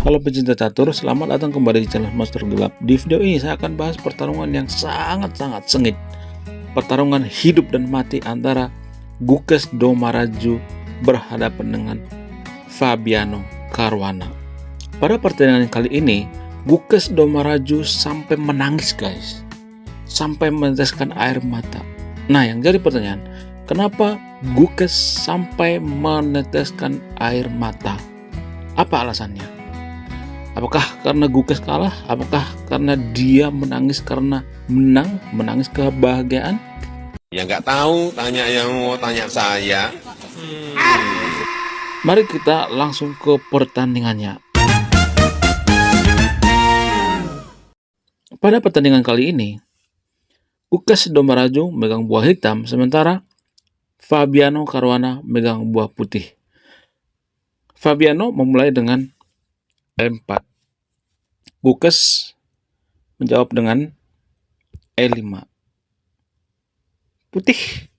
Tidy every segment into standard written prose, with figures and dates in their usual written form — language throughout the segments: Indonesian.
Halo pecinta catur, selamat datang kembali di channel Master Gelap. Di video ini saya akan bahas pertarungan yang sangat-sangat sengit. Pertarungan hidup dan mati antara Gukes Domaraju berhadapan dengan Fabiano Caruana. Pada pertandingan kali ini, Gukes Domaraju sampai menangis guys. Sampai meneteskan air mata. Nah, yang jadi pertanyaan, kenapa Gukes sampai meneteskan air mata? Apa alasannya? Apakah karena Gukes kalah? Apakah karena dia menangis karena menangis kebahagiaan? Ya nggak tahu, tanya yang mau tanya saya. Mari kita langsung ke pertandingannya. Pada pertandingan kali ini, Gukes Domaraju megang buah hitam, sementara Fabiano Caruana megang buah putih. Fabiano memulai dengan E4. Gukes menjawab dengan E5. Putih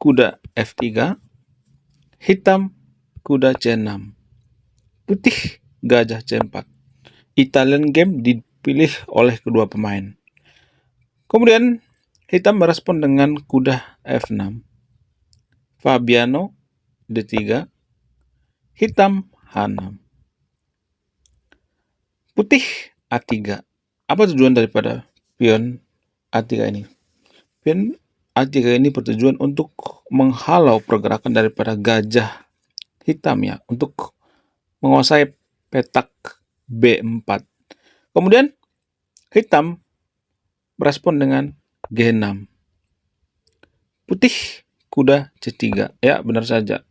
kuda F3, hitam kuda C6, putih gajah C4. Italian game dipilih oleh kedua pemain. Kemudian hitam merespon dengan kuda F6, Fabiano D3, hitam H6, putih A3. Apa tujuan daripada pion A3 ini? Pion A3 ini bertujuan untuk menghalau pergerakan daripada gajah hitam ya, untuk menguasai petak B4. Kemudian hitam merespon dengan G6. Putih kuda C3. Ya, benar saja.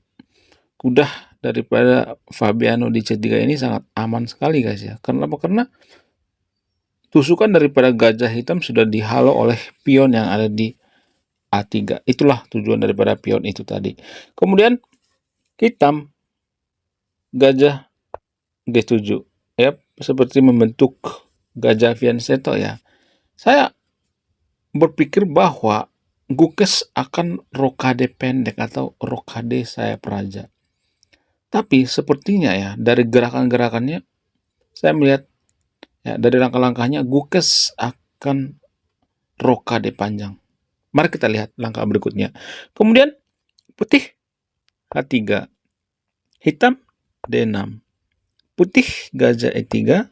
Kuda daripada Fabiano di C3 ini sangat aman sekali guys ya. Karena apa? Karena tusukan daripada gajah hitam sudah dihalau oleh pion yang ada di A3. Itulah tujuan daripada pion itu tadi. Kemudian hitam gajah G7. Ya, seperti membentuk gajah fianchetto ya. Saya berpikir bahwa Gukes akan rokade pendek atau rokade sayap raja. Tapi sepertinya ya dari gerakan-gerakannya saya melihat ya dari langkah-langkahnya Gukes akan rokade panjang. Mari kita lihat langkah berikutnya. Kemudian putih H3, hitam D6, putih gajah E3.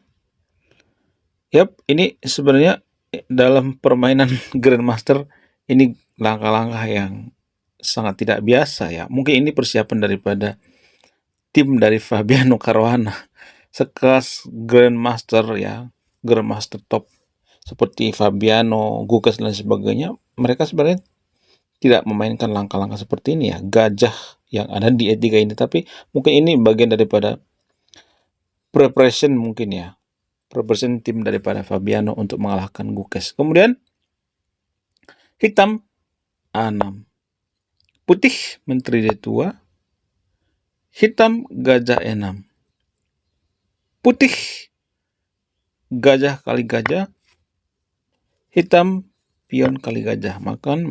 Yap, ini sebenarnya dalam permainan Grandmaster ini langkah-langkah yang sangat tidak biasa ya. Mungkin ini persiapan daripada tim dari Fabiano Caruana. Sekelas Grandmaster ya, Grandmaster top seperti Fabiano, Gukes dan sebagainya, mereka sebenarnya tidak memainkan langkah-langkah seperti ini ya, gajah yang ada di E3 ini. Tapi mungkin ini bagian daripada preparation mungkin ya, preparation tim daripada Fabiano untuk mengalahkan Gukes. Kemudian hitam A6, putih menteri D2, hitam gajah E6, putih gajah kali gajah, hitam pion kali gajah. Makan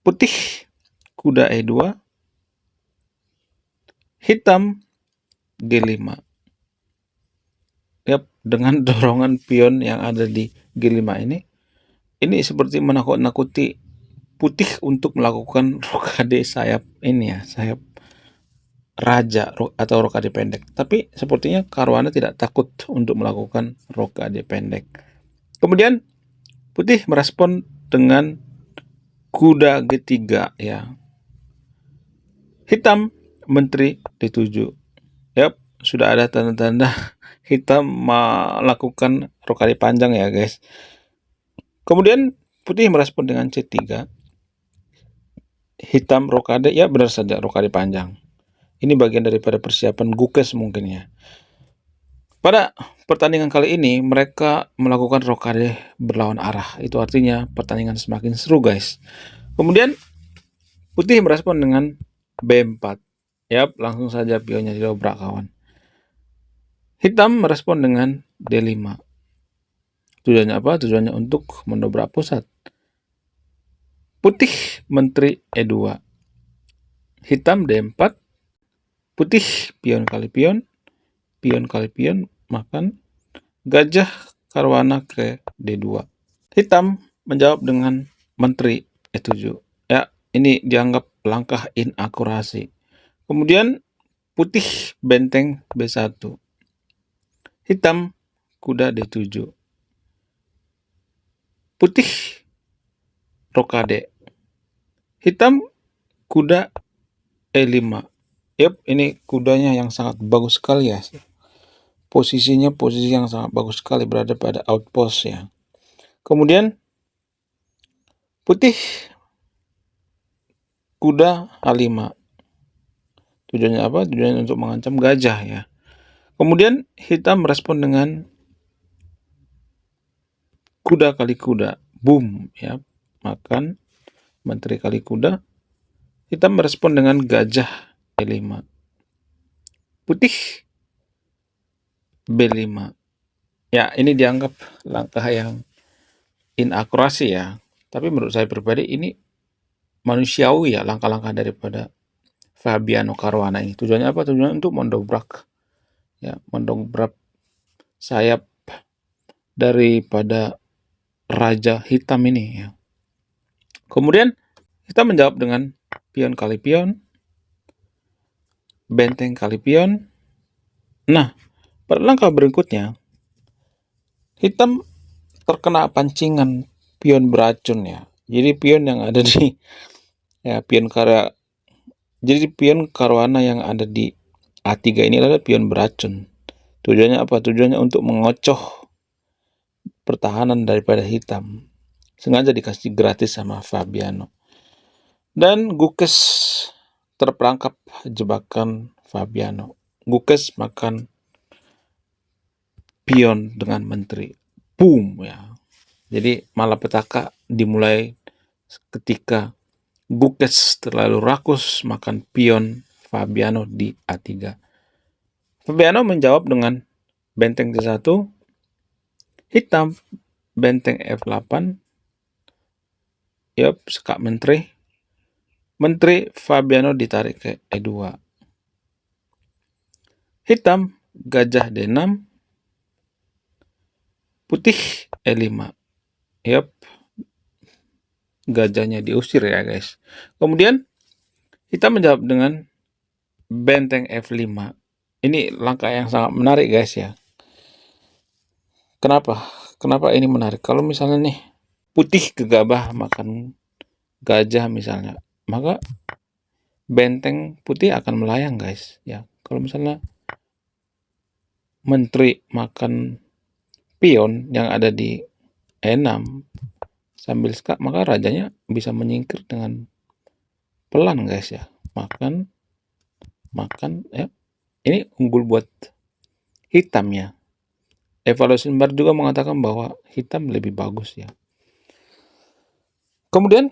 putih kuda E2, hitam G5. Yap, dengan dorongan pion yang ada di G5 ini seperti menakut-nakuti putih untuk melakukan rokade sayap ini ya, sayap raja atau rokade pendek. Tapi sepertinya Caruana tidak takut untuk melakukan rokade pendek. Kemudian putih merespon dengan kuda G3 ya. Hitam menteri D7. Yap, sudah ada tanda-tanda hitam melakukan rokade panjang ya guys. Kemudian putih merespon dengan C3. Hitam rokade, ya benar saja rokade panjang. Ini bagian daripada persiapan Gukes mungkin ya. Pada pertandingan kali ini mereka melakukan rokade berlawan arah. Itu artinya pertandingan semakin seru guys. Kemudian putih merespon dengan B4. Yap, langsung saja pionnya didobrak kawan. Hitam merespon dengan D5. Tujuannya apa? Tujuannya untuk mendobrak pusat. Putih menteri E2. Hitam D4. Putih pion kali pion. pion kali pion makan gajah Karwana ke D2. Hitam menjawab dengan menteri E7. Ya, ini dianggap langkah inakurasi. Kemudian putih benteng B1. Hitam kuda D7. Putih rokade. Hitam kuda E5. Yap, ini kudanya yang sangat bagus sekali ya. Posisinya posisi yang sangat bagus sekali, berada pada outpost ya. Kemudian putih kuda H5. Tujuannya apa? Tujuannya untuk mengancam gajah ya. Kemudian hitam merespon dengan kuda kali kuda. Boom ya. Makan menteri kali kuda. Hitam merespon dengan gajah E5. Putih B5. Ya, ini dianggap langkah yang inakurasi ya. Tapi menurut saya pribadi ini manusiawi ya langkah-langkah daripada Fabiano Caruana ini. Tujuannya apa? Tujuannya untuk mendobrak sayap daripada raja hitam ini ya. Kemudian kita menjawab dengan pion kali pion, benteng kali pion. Nah, pada langkah berikutnya hitam terkena pancingan pion beracun ya. Jadi pion yang ada di pion Caruana yang ada di A3 ini adalah pion beracun. Tujuannya apa? Tujuannya untuk mengocoh pertahanan daripada hitam. Sengaja dikasih gratis sama Fabiano. Dan Gukes terperangkap jebakan Fabiano. Gukes makan pion dengan menteri. Boom ya. Jadi malapetaka dimulai ketika Gukes terlalu rakus makan pion Fabiano di A3. Fabiano menjawab dengan benteng D1, hitam benteng F8. Yap, sekak menteri. Menteri Fabiano ditarik ke E2. Hitam gajah D6. Putih E5. Yap, gajahnya diusir ya guys. Kemudian hitam menjawab dengan benteng F5. Ini langkah yang sangat menarik guys ya. Kenapa? Kenapa ini menarik? Kalau misalnya nih putih gegabah makan gajah misalnya, maka benteng putih akan melayang guys ya. Kalau misalnya menteri makan pion yang ada di E6 sambil skak, maka rajanya bisa menyingkir dengan pelan guys ya. Makan ya. Ini unggul buat hitam ya. Evaluation bar juga mengatakan bahwa hitam lebih bagus ya. Kemudian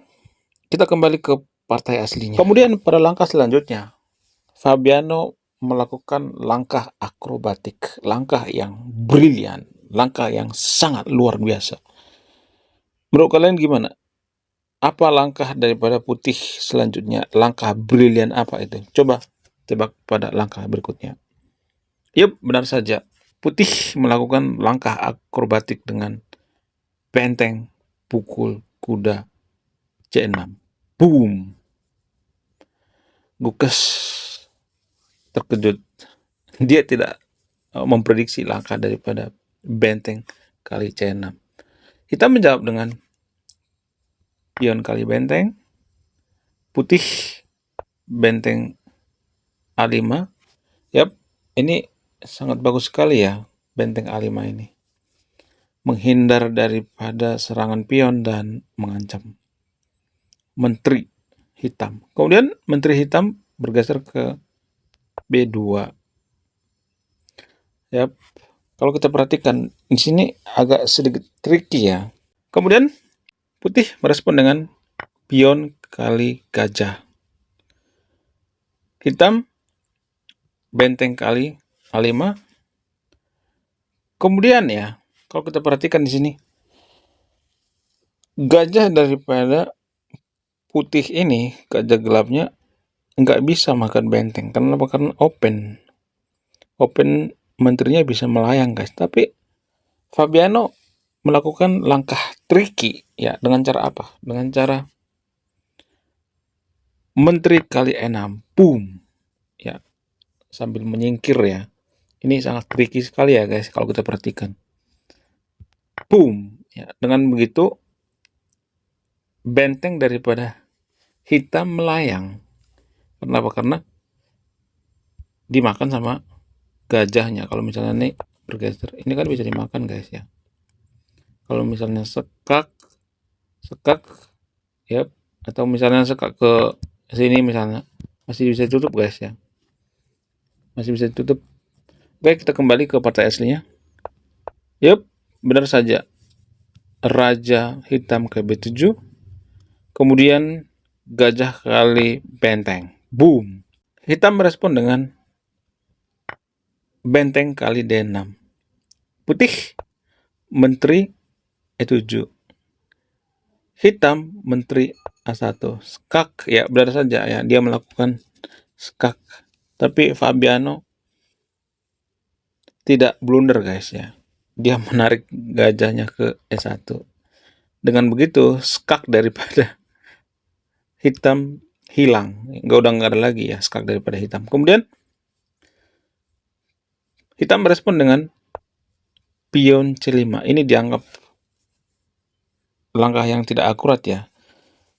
kita kembali ke partai aslinya. Kemudian pada langkah selanjutnya Fabiano melakukan langkah akrobatik, langkah yang brilian, langkah yang sangat luar biasa. Menurut kalian gimana? Apa langkah daripada putih selanjutnya? Langkah brilian apa itu? Coba tebak pada langkah berikutnya. Yup, benar saja. Putih melakukan langkah akrobatik dengan benteng pukul kuda C6. Boom. Gukes terkejut. Dia tidak memprediksi langkah daripada benteng kali C6. Kita menjawab dengan pion kali benteng. Putih benteng A5. Yap, ini sangat bagus sekali ya benteng A5 ini. Menghindar daripada serangan pion dan mengancam menteri hitam. Kemudian menteri hitam bergeser ke B2. Yap. Kalau kita perhatikan di sini agak sedikit tricky ya. Kemudian putih merespon dengan pion kali gajah. Hitam benteng kali A5. Kemudian ya, kalau kita perhatikan di sini gajah daripada putih ini, gajah gelapnya nggak bisa makan benteng. Kenapa? Karena open menterinya bisa melayang guys. Tapi Fabiano melakukan langkah tricky ya. Dengan cara apa? Dengan cara menteri kali 6, boom ya, sambil menyingkir ya. Ini sangat tricky sekali ya guys kalau kita perhatikan. Boom ya. Dengan begitu benteng daripada hitam melayang. Kenapa? Karena dimakan sama gajahnya. Kalau misalnya nih bergeser, ini kan bisa dimakan guys ya. Kalau misalnya sekak ya, atau misalnya sekak ke sini misalnya, masih bisa tutup guys ya, masih bisa tutup. Oke, kita kembali ke partai aslinya. Yup, benar saja, raja hitam ke B7, kemudian gajah kali benteng, boom. Hitam merespon dengan benteng kali D6, putih menteri E7, hitam menteri A1, skak ya, benar saja ya, dia melakukan skak. Tapi Fabiano tidak blunder guys ya, dia menarik gajahnya ke E1. Dengan begitu skak daripada hitam hilang, udah nggak ada lagi ya skak daripada hitam. Kemudian hitam merespon dengan pion C5. Ini dianggap langkah yang tidak akurat ya.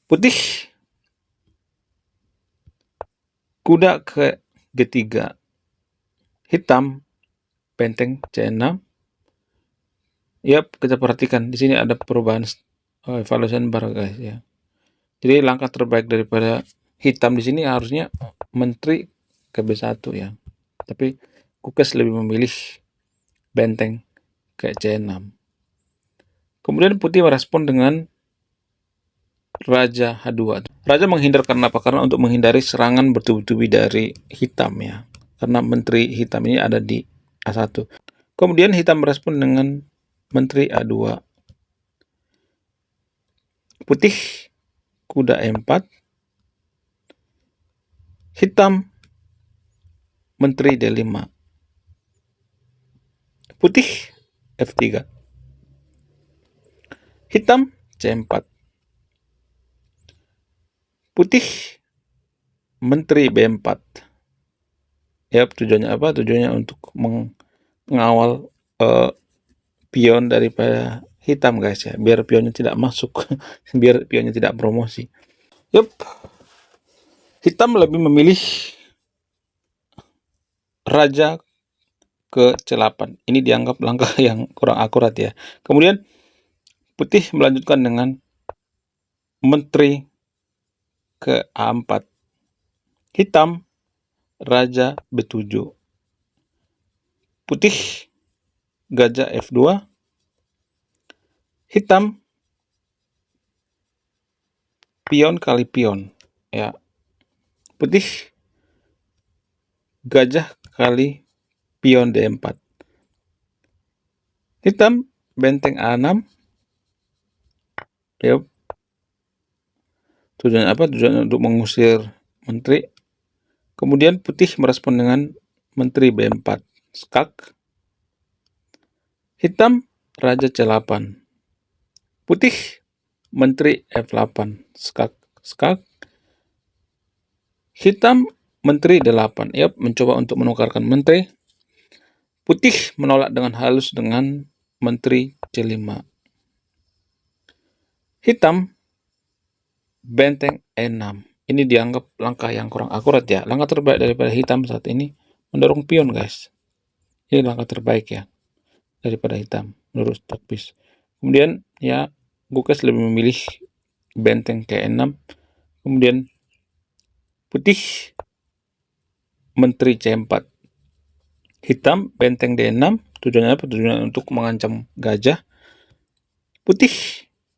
Putih kuda ke G3, hitam benteng C6. Yap, kita perhatikan di sini ada perubahan evaluation bar guys ya. Jadi langkah terbaik daripada hitam di sini harusnya menteri ke B1 ya. Tapi Kukes lebih memilih benteng ke C6. Kemudian putih merespon dengan Raja H2. Raja menghindar karena apa? Karena untuk menghindari serangan bertubi-tubi dari hitam ya. Karena menteri hitam ini ada di A1. Kemudian hitam merespon dengan menteri A2. Putih kuda E4. Hitam menteri D5. Putih F3. Hitam C4. Putih menteri B4. Ya, tujuannya apa? Tujuannya untuk mengawal pion daripada hitam guys ya, biar pionnya tidak masuk, biar pionnya tidak promosi. Yup, hitam lebih memilih raja ke C8. Ini dianggap langkah yang kurang akurat ya. Kemudian putih melanjutkan dengan menteri ke A4. Hitam raja B7. Putih gajah F2. Hitam pion kali pion ya. Putih gajah kali pion D4. Hitam benteng A6. Yep. Tujuannya apa? Tujuannya untuk mengusir menteri. Kemudian putih merespon dengan menteri B4. Skak. Hitam raja C8. Putih menteri F8. Skak. Skak. Hitam menteri D8. Yap, mencoba untuk menukarkan menteri. Putih menolak dengan halus dengan menteri C5. Hitam benteng E6. Ini dianggap langkah yang kurang akurat ya. Langkah terbaik daripada hitam saat ini mendorong pion guys. Ini langkah terbaik ya daripada hitam menurut Stockfish. Kemudian ya, Kukes lebih memilih benteng ke 6. Kemudian putih menteri C4. Hitam benteng D6. Tujuannya apa? Tujuannya untuk mengancam gajah. Putih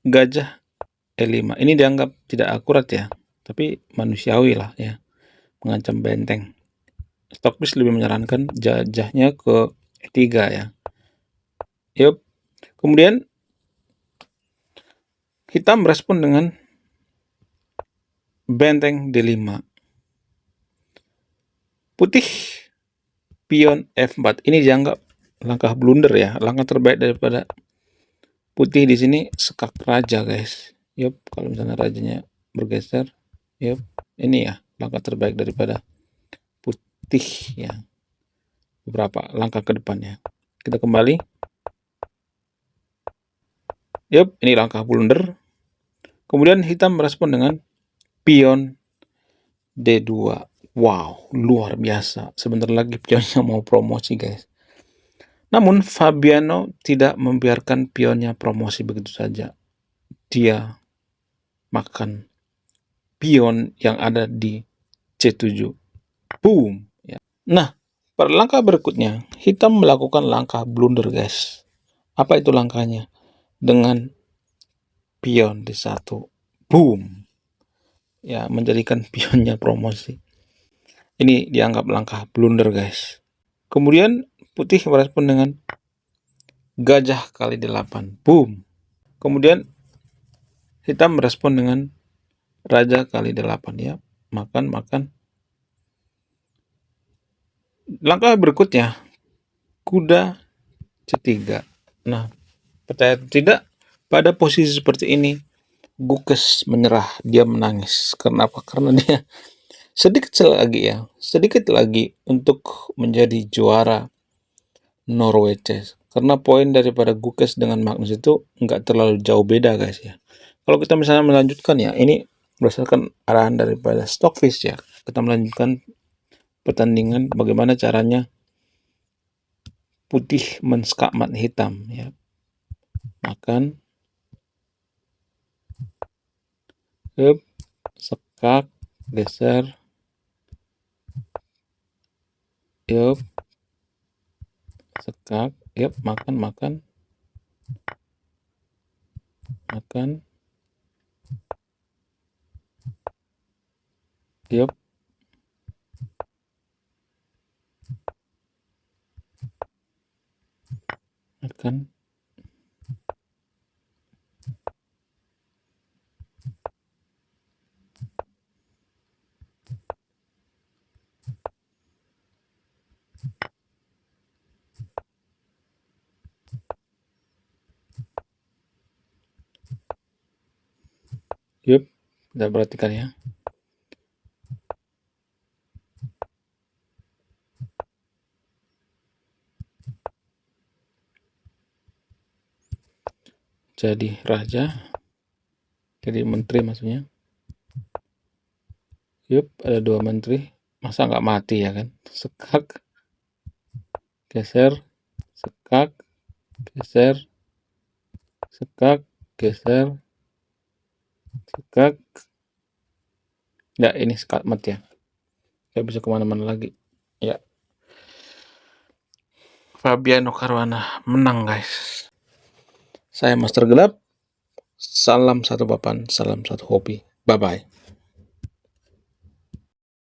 gajah E5. Ini dianggap tidak akurat ya, tapi manusiawi lah ya, mengancam benteng. Stockfish lebih menyarankan gajahnya ke E3 ya. Yup. Kemudian hitam merespon dengan benteng D5. Putih pion F4. Ini dianggap langkah blunder ya, langkah terbaik daripada putih di sini sekak raja, guys. Yup, kalau misalnya rajanya bergeser, yup, ini ya langkah terbaik daripada putih ya. Beberapa langkah ke depannya. Kita kembali. Yup, ini langkah blunder. Kemudian hitam merespon dengan pion D2. Wow, luar biasa. Sebentar lagi pionnya mau promosi, guys. Namun Fabiano tidak membiarkan pionnya promosi begitu saja. Dia makan pion yang ada di C7. Boom. Ya. Nah, pada langkah berikutnya, hitam melakukan langkah blunder, guys. Apa itu langkahnya? Dengan pion D1. Boom. Ya, menjadikan pionnya promosi. Ini dianggap langkah blunder, guys. Kemudian putih merespon dengan gajah kali 8. Boom. Kemudian hitam merespon dengan raja kali 8 ya. Makan. Langkah berikutnya, kuda C3. Nah, percaya atau tidak, pada posisi seperti ini, Gukes menyerah, dia menangis. Kenapa? Karena dia sedikit lagi untuk menjadi juara Norway Chess. Karena poin daripada Gukes dengan Magnus itu nggak terlalu jauh beda, guys ya. Kalau kita misalnya melanjutkan ya, ini berdasarkan arahan daripada Stockfish ya. Kita melanjutkan pertandingan bagaimana caranya putih menskakmat hitam ya. Makan, sekak, geser, sekak, makan, makan. Kita perhatikan ya. Jadi raja, jadi menteri maksudnya. Ada 2 menteri. Masa nggak mati ya kan? Sekak, geser, sekak, geser, sekak, geser, sekak. Ya, ini skakmat ya. Saya bisa kemana-mana lagi. Ya. Fabiano Caruana menang, guys. Saya Master Gelap. Salam satu papan, salam satu hobi. Bye-bye.